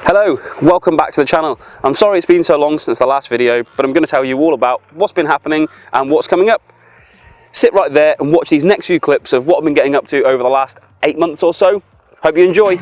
Hello, welcome back to the channel. I'm sorry it's been so long since the last video, but I'm going to tell you all about what's been happening and what's coming up. Sit right there and watch these next few clips of what I've been getting up to over the last 8 months or so. Hope you enjoy.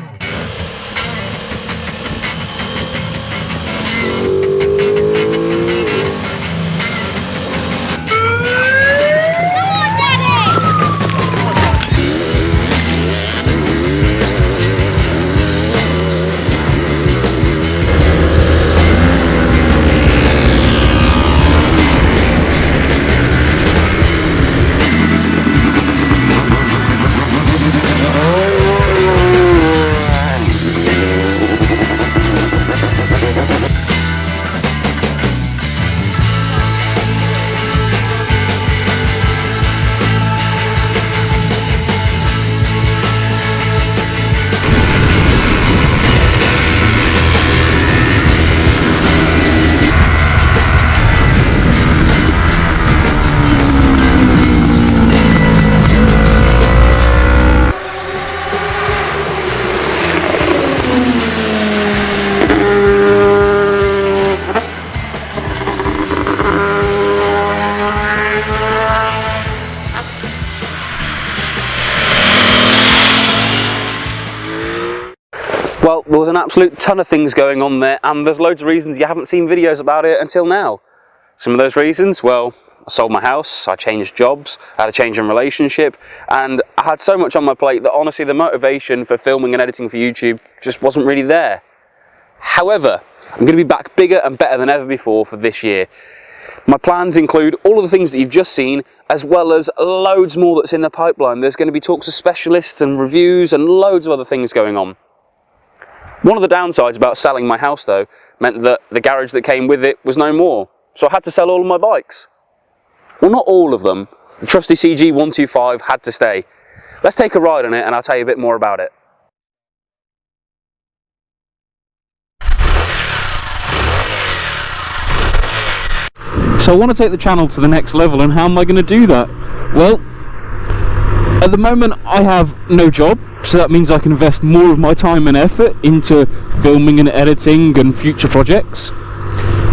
Well, there was an absolute ton of things going on there, and there's loads of reasons you haven't seen videos about it until now. Some of those reasons, well, I sold my house, I changed jobs, I had a change in relationship, and I had so much on my plate that honestly the motivation for filming and editing for YouTube just wasn't really there. However, I'm going to be back bigger and better than ever before for this year. My plans include all of the things that you've just seen, as well as loads more that's in the pipeline. There's going to be talks with specialists and reviews and loads of other things going on. One of the downsides about selling my house though meant that the garage that came with it was no more, so I had to sell all of my bikes. Well, not all of them. The trusty CG125 had to stay. Let's take a ride on it and I'll tell you a bit more about it. So I want to take the channel to the next level, and how am I going to do that? Well, at the moment I have no job, so that means I can invest more of my time and effort into filming and editing and future projects.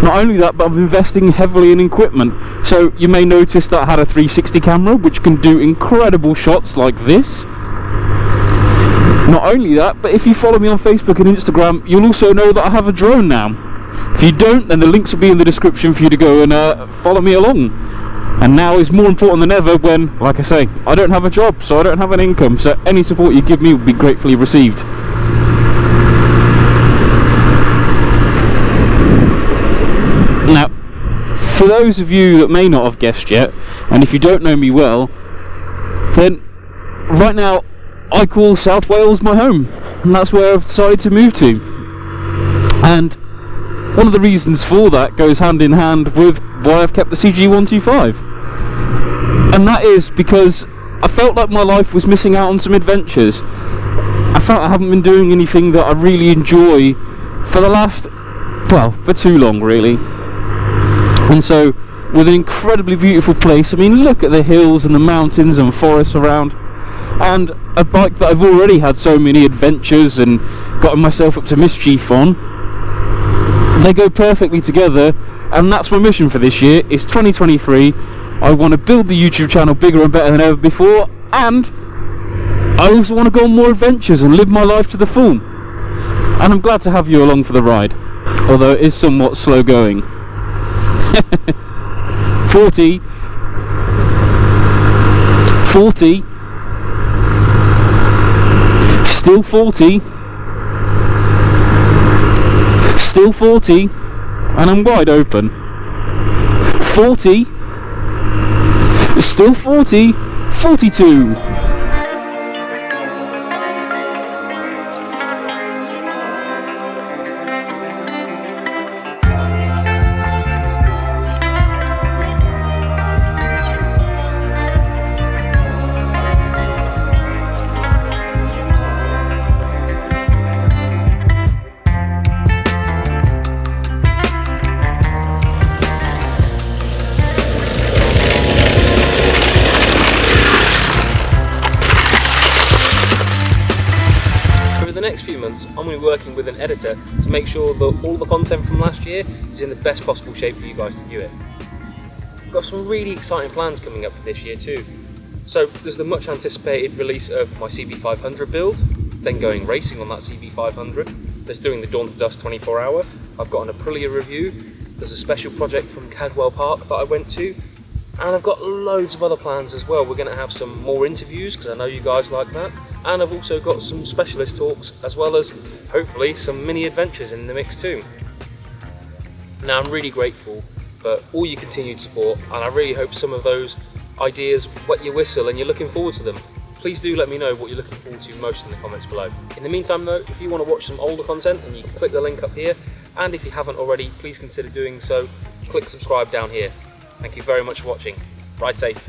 Not only that, but I'm investing heavily in equipment. So you may notice that I had a 360 camera which can do incredible shots like this. Not only that, but if you follow me on Facebook and Instagram, you'll also know that I have a drone now. If you don't, then the links will be in the description for you to go and follow me along. And now is more important than ever when, like I say, I don't have a job, so I don't have an income, so any support you give me will be gratefully received. Now, for those of you that may not have guessed yet, and if you don't know me well, then right now I call South Wales my home, and that's where I've decided to move to. And one of the reasons for that goes hand in hand with why I've kept the CG125. And that is because I felt like my life was missing out on some adventures. I felt I haven't been doing anything that I really enjoy for the last, well, for too long really. And so, with an incredibly beautiful place, I mean, look at the hills and the mountains and forests around, and a bike that I've already had so many adventures and gotten myself up to mischief on, they go perfectly together. And that's my mission for this year. It's 2023. I want to build the YouTube channel bigger and better than ever before, and I also want to go on more adventures and live my life to the full. And I'm glad to have you along for the ride, although it is somewhat slow going. 40, still 40, still 40, and I'm wide open. 40, still 40, 42. next few months, I'm going to be working with an editor to make sure that all the content from last year is in the best possible shape for you guys to view it. I've got some really exciting plans coming up for this year too. So there's the much anticipated release of my CB500 build, then going racing on that CB500. There's doing the Dawn to Dusk 24 hour. I've got an Aprilia review. There's a special project from Cadwell Park that I went to. And I've got loads of other plans as well. We're going to have some more interviews because I know you guys like that. And I've also got some specialist talks as well as hopefully some mini adventures in the mix too. Now I'm really grateful for all your continued support, and I really hope some of those ideas wet your whistle and you're looking forward to them. Please do let me know what you're looking forward to most in the comments below. In the meantime though, if you want to watch some older content, then you can click the link up here, and if you haven't already, please consider doing so. Click subscribe down here. Thank you very much for watching. Ride safe.